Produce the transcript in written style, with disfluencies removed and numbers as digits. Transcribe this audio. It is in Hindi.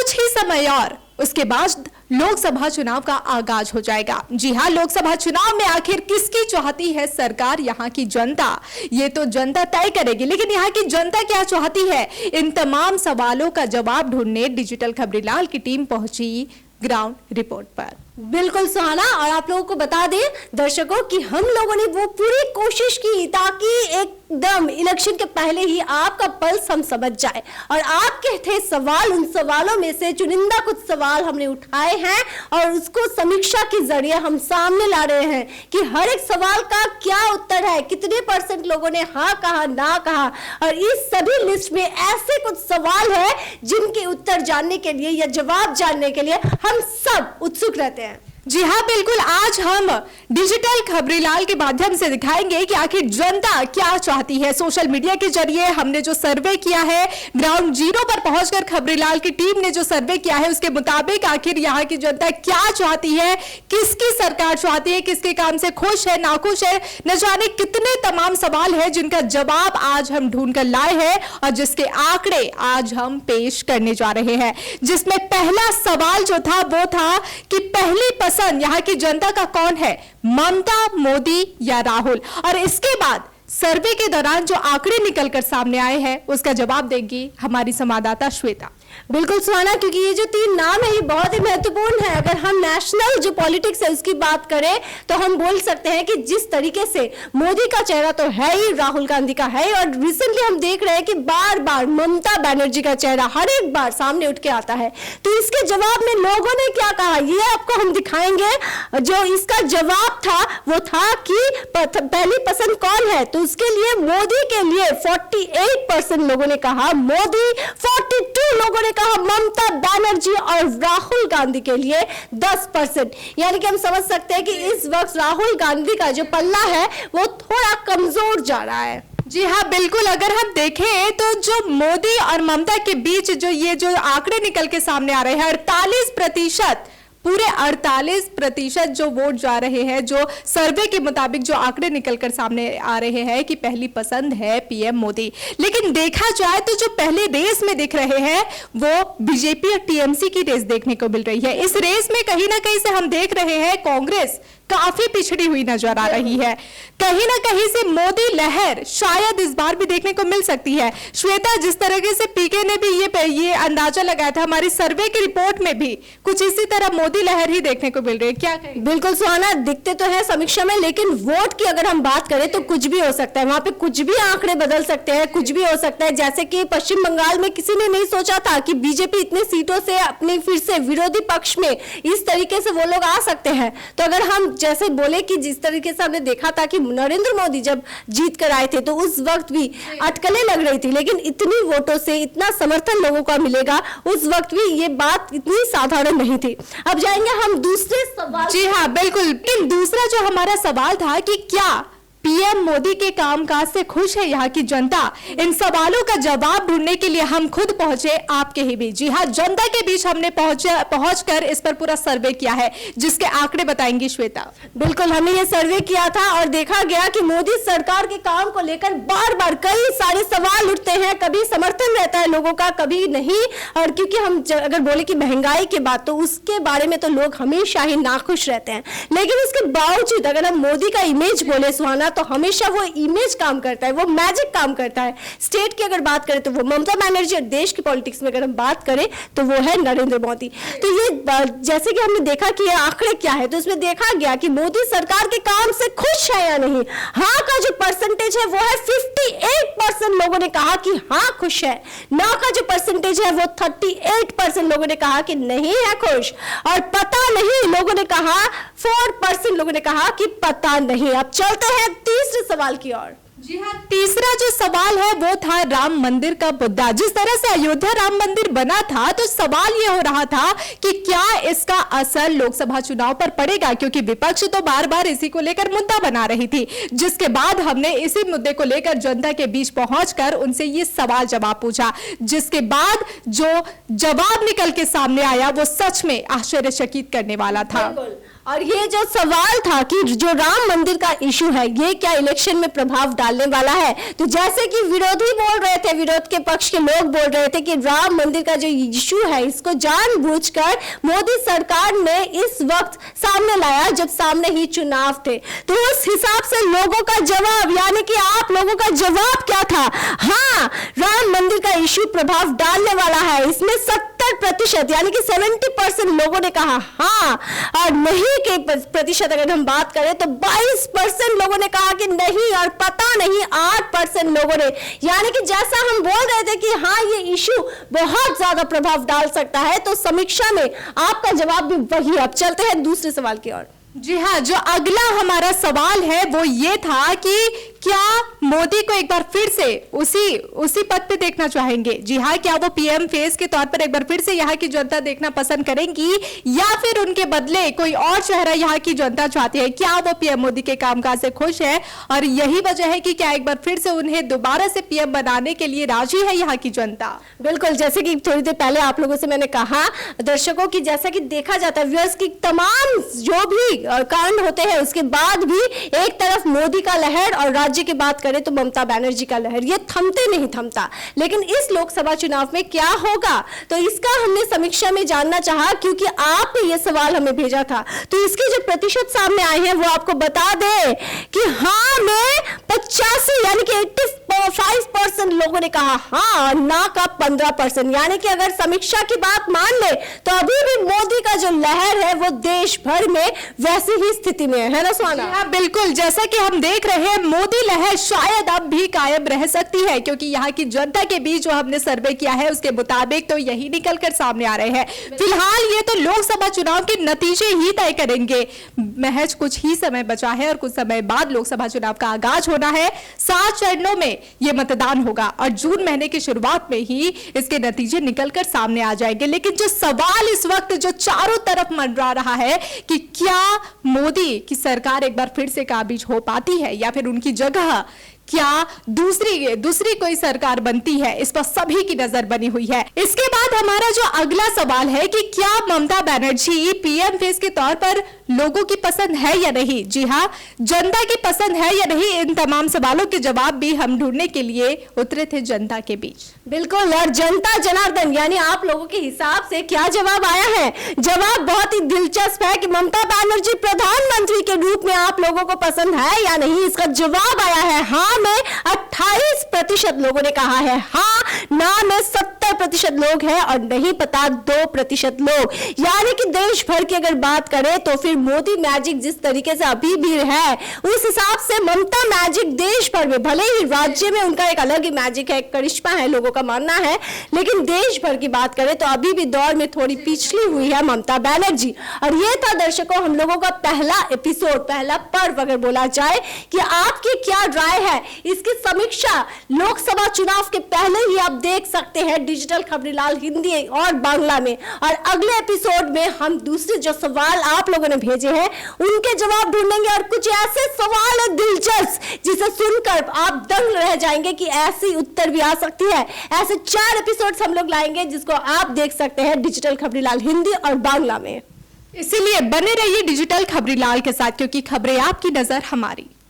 कुछ ही समय और उसके बाद लोकसभा चुनाव का आगाज हो जाएगा। जी हां, लोकसभा चुनाव में आखिर किसकी चाहती है सरकार, यहाँ की जनता, ये तो जनता तय करेगी। लेकिन यहाँ की जनता क्या चाहती है, इन तमाम सवालों का जवाब ढूंढने डिजिटल खबरीलाल की टीम पहुंची ग्राउंड रिपोर्ट पर। बिल्कुल सुहाना, और आप लोगों को बता दें दर्शकों कि हम लोगों ने वो पूरी कोशिश की ताकि एकदम इलेक्शन के पहले ही आपका पल्स हम समझ जाए, और आपके थे सवाल, उन सवालों में से चुनिंदा कुछ सवाल हमने उठाए हैं और उसको समीक्षा के जरिए हम सामने ला रहे हैं कि हर एक सवाल का क्या उत्तर है, कितने % लोगों ने हाँ कहा, ना कहा। और इस सभी लिस्ट में ऐसे कुछ सवाल है जिनके उत्तर जानने के लिए या जवाब जानने के लिए हम सब उत्सुक रहते हैं। जी हाँ, बिल्कुल। आज हम डिजिटल खबरीलाल के माध्यम से दिखाएंगे कि आखिर जनता क्या चाहती है। सोशल मीडिया के जरिए हमने जो सर्वे किया है, ग्राउंड जीरो पर पहुंचकर खबरीलाल की टीम ने जो सर्वे किया है, उसके मुताबिक आखिर यहाँ की जनता क्या चाहती है, किसकी सरकार चाहती है, किसके काम से खुश है, नाखुश है, न जाने कितने तमाम सवाल है जिनका जवाब आज हम ढूंढ कर लाए हैं और जिसके आंकड़े आज हम पेश करने जा रहे हैं। जिसमें पहला सवाल जो था वो था कि पहली पसंद यहाँ की जनता का कौन है, ममता, मोदी या राहुल। और इसके बाद सर्वे के दौरान जो आंकड़े निकलकर सामने आए हैं उसका जवाब देगी हमारी संवाददाता श्वेता। बिल्कुल सुहाना, क्योंकि ये जो 3 नाम है ये बहुत ही महत्वपूर्ण है। अगर हम नेशनल जो पॉलिटिक्स है उसकी बात करें तो हम बोल सकते हैं कि जिस तरीके से मोदी का चेहरा तो है ही, राहुल गांधी का है, और रिसेंटली हम देख रहे हैं कि बार बार ममता बनर्जी का चेहरा हर एक बार सामने उठ के आता है। तो इसके जवाब में लोगों ने क्या कहा ये आपको हम दिखाएंगे। जो इसका जवाब था वो था कि पहली पसंद कौन है, तो उसके लिए मोदी के लिए 48% लोगों ने कहा मोदी, 42 लोगों ने कहा ममता बनर्जी, और राहुल गांधी के लिए 10%। यानी कि हम समझ सकते हैं कि इस वक्त राहुल गांधी का जो पल्ला है वो थोड़ा कमजोर जा रहा है। जी हाँ, बिल्कुल। अगर हम देखें तो जो मोदी और ममता के बीच जो आंकड़े निकल के सामने आ रहे हैं, 48%, पूरे 48% जो वोट जा रहे हैं, जो सर्वे के मुताबिक जो आंकड़े निकलकर सामने आ रहे हैं कि पहली पसंद है पीएम मोदी। लेकिन देखा जाए तो जो पहले रेस में दिख रहे हैं वो बीजेपी और टीएमसी की रेस देखने को मिल रही है। इस रेस में कहीं ना कहीं से हम देख रहे हैं कांग्रेस काफी पिछड़ी हुई नजर आ रही है। कहीं ना कहीं से मोदी लहर शायद इस बार भी देखने को मिल सकती है। श्वेता, जिस तरीके से पीके ने भी ये अंदाजा लगाया था, हमारी सर्वे की रिपोर्ट में भी कुछ इसी तरह मोदी लहर ही देखने को मिल रही है, क्या कहें? बिल्कुल सुहाना, दिखते तो है समीक्षा में, लेकिन वोट की अगर हम बात करें तो कुछ भी हो सकता है। वहां पे कुछ भी आंकड़े बदल सकते हैं, कुछ भी हो सकता है। जैसे कि पश्चिम बंगाल में किसी ने नहीं सोचा था कि बीजेपी इतने सीटों से अपनी फिर से विरोधी पक्ष में इस तरीके से वो लोग आ सकते हैं। तो अगर हम जैसे बोले कि जिस तरीके से हमने देखा था कि नरेंद्र मोदी जब जीत कर आए थे तो उस वक्त भी अटकलें लग रही थी, लेकिन इतनी वोटों से इतना समर्थन लोगों का मिलेगा उस वक्त भी ये बात इतनी साधारण नहीं थी। अब जाएंगे हम दूसरे सवाल। जी हाँ, बिल्कुल। लेकिन दूसरा जो हमारा सवाल था कि क्या पीएम मोदी के कामकाज से खुश है यहाँ की जनता, इन सवालों का जवाब ढूंढने के लिए हम खुद पहुंचे आपके ही बीच। जी हाँ, जनता के बीच हमने पहुंचकर इस पर पूरा सर्वे किया है, जिसके आंकड़े बताएंगी श्वेता। बिल्कुल, हमने ये सर्वे किया था और देखा गया कि मोदी सरकार के काम को लेकर बार बार कई सारे सवाल उठते हैं। कभी समर्थन रहता है लोगों का, कभी नहीं। और क्योंकि हम अगर बोले कि महंगाई की बात, तो उसके बारे में तो लोग हमेशा ही नाखुश रहते हैं। लेकिन उसके बावजूद अगर हम मोदी का इमेज बोले सुहाना, तो हमेशा वो इमेज काम करता है, वो मैजिक काम करता है। स्टेट की अगर बात करें तो वो ममता बनर्जी, और देश की पॉलिटिक्स में अगर हम बात करें तो वो है नरेंद्र मोदी। तो ये जैसे कि हमने देखा कि ये आंकड़े क्या है, तो उसमें देखा गया कि मोदी सरकार के काम से खुश है या नहीं। हाँ का जो परसेंटेज है वो है 58% लोगों ने कहा कि हाँ खुश है। ना का जो परसेंटेज है वो 38% लोगों ने कहा कि नहीं है खुश, और पता नहीं लोगों ने कहा 4% लोगों ने कहा कि पता नहीं। अब चलते हैं तीसरे सवाल की ओर। जी हाँ, तीसरा जो सवाल है वो था राम मंदिर का मुद्दा। जिस तरह से अयोध्या राम मंदिर बना था तो सवाल ये हो रहा था कि क्या इसका असर लोकसभा चुनाव पर पड़ेगा, क्योंकि विपक्ष तो बार बार इसी को लेकर मुद्दा बना रही थी। जिसके बाद हमने इसी मुद्दे को लेकर जनता के बीच पहुंचकर उनसे ये सवाल जवाब पूछा, जिसके बाद जो जवाब निकल के सामने आया वो सच में आश्चर्यचकित करने वाला था। और ये जो सवाल था कि जो राम मंदिर का इशू है ये क्या इलेक्शन में प्रभाव डालने वाला है, तो जैसे कि विरोधी बोल रहे थे, विरोध के पक्ष के लोग बोल रहे थे कि राम मंदिर का जो इशू है इसको जानबूझकर मोदी सरकार ने इस वक्त सामने लाया जब सामने ही चुनाव थे। तो उस हिसाब से लोगों का जवाब, यानी कि आप लोगों का जवाब क्या था? हाँ, राम मंदिर का इशू प्रभाव डालने वाला है। इसमें 70% यानी कि 70% लोगों ने कहा हाँ, और नहीं के प्रतिशत अगर हम बात करें तो 22% लोगों ने कहा कि नहीं, और पता नहीं 8% लोगों ने, यानी कि जैसा हम बोल रहे थे कि हाँ ये इशू बहुत ज्यादा प्रभाव डाल सकता है, तो समीक्षा में आपका जवाब भी वही। अब चलते हैं दूसरे सवाल की ओर। जी हाँ, जो अगला हमारा सवाल है वो ये था कि क्या मोदी को एक बार फिर से उसी पद पे देखना चाहेंगे? जी हाँ, क्या वो पीएम फेस के तौर पर एक बार फिर से यहाँ की जनता देखना पसंद करेंगी, या फिर उनके बदले कोई और चेहरा यहाँ की जनता चाहती है? क्या वो पीएम मोदी के कामकाज से खुश है और यही वजह है कि क्या एक बार फिर से उन्हें दोबारा से पीएम बनाने के लिए राजी है यहाँ की जनता? बिल्कुल, जैसे कि थोड़ी देर पहले आप लोगों से मैंने कहा दर्शकों की, जैसा कि देखा जाता है व्यूअर्स की तमाम जो भी कांड होते हैं उसके बाद भी एक तरफ मोदी का लहर और राज्य की बात करें तो ममता बनर्जी का लहर, ये थमते नहीं थमता। लेकिन इस लोकसभा चुनाव में क्या होगा, तो इसका हमने समीक्षा में जानना चाहा, क्योंकि आपने ये सवाल हमें भेजा था। तो इसके जो प्रतिशत सामने आए हैं वो आपको बता दे कि हाँ में 85 यानी कि 85% लोगों ने कहा हाँ, ना का 15%, यानी कि अगर समीक्षा की बात मान ले तो अभी भी मोदी का जो लहर है वो देश भर में वैसी ही स्थिति में है ना सुहाना? हाँ बिल्कुल, जैसा कि हम देख रहे हैं मोदी लहर शायद अब भी कायम रह सकती है, क्योंकि यहाँ की जनता के बीच जो हमने सर्वे किया है उसके मुताबिक तो यही निकल कर सामने आ रहे हैं। फिलहाल ये तो लोकसभा चुनाव के नतीजे ही तय करेंगे। महज कुछ ही समय बचा है और कुछ समय बाद लोकसभा चुनाव का आगाज होना है। 7 चरणों में ये मतदान होगा और जून महीने की शुरुआत में ही इसके नतीजे निकलकर सामने आ जाएंगे। लेकिन जो सवाल इस वक्त जो चारों तरफ मंडरा रहा है कि क्या मोदी की सरकार एक बार फिर से काबिज हो पाती है या फिर उनकी जगह क्या दूसरी कोई सरकार बनती है, इस पर सभी की नजर बनी हुई है। इसके बाद हमारा जो अगला सवाल है कि क्या ममता बनर्जी पीएम फेस के तौर पर लोगों की पसंद है या नहीं? जी हाँ, जनता की पसंद है या नहीं, इन तमाम सवालों के जवाब भी हम ढूंढने के लिए उतरे थे जनता के बीच। बिल्कुल, और जनता जनार्दन यानी आप लोगों के हिसाब से क्या जवाब आया है? जवाब बहुत ही दिलचस्प है कि ममता बनर्जी प्रधानमंत्री के रूप में आप लोगों को पसंद है या नहीं। इसका जवाब आया है हाँ में 28% लोगों ने कहा है हाँ, ना में 70% लोग हैं और नहीं पता 2% लोग। यानी कि देश भर की अगर बात करें तो फिर मोदी मैजिक जिस तरीके से अभी भी है उस हिसाब से ममता मैजिक देश भर में, भले ही राज्य में उनका एक अलग ही मैजिक है, करिश्मा है, लोगों का मानना है, लेकिन देश भर की बात करें तो अभी भी दौर में थोड़ी पिछली हुई है ममता बनर्जी। और ये था दर्शकों हम लोगों का पहला एपिसोड, पहला पर्व अगर बोला जाए कि आपकी क्या राय है। इसकी समीक्षा लोकसभा चुनाव के पहले ही आप देख सकते हैं डिजिटल खबरीलाल हिंदी और बांग्ला में। और अगले एपिसोड में हम दूसरे जो सवाल आप लोगों ने भेजे हैं उनके जवाब ढूंढेंगे और कुछ ऐसे सवाल है दिलचस्प जिसे सुनकर आप दंग रह जाएंगे कि ऐसी उत्तर भी आ सकती है। ऐसे 4 एपिसोड्स हम लोग लाएंगे जिसको आप देख सकते हैं डिजिटल खबरीलाल हिंदी और बांग्ला में। इसीलिए बने रहिए डिजिटल खबरीलाल के साथ, क्योंकि खबरें आपकी, नजर हमारी।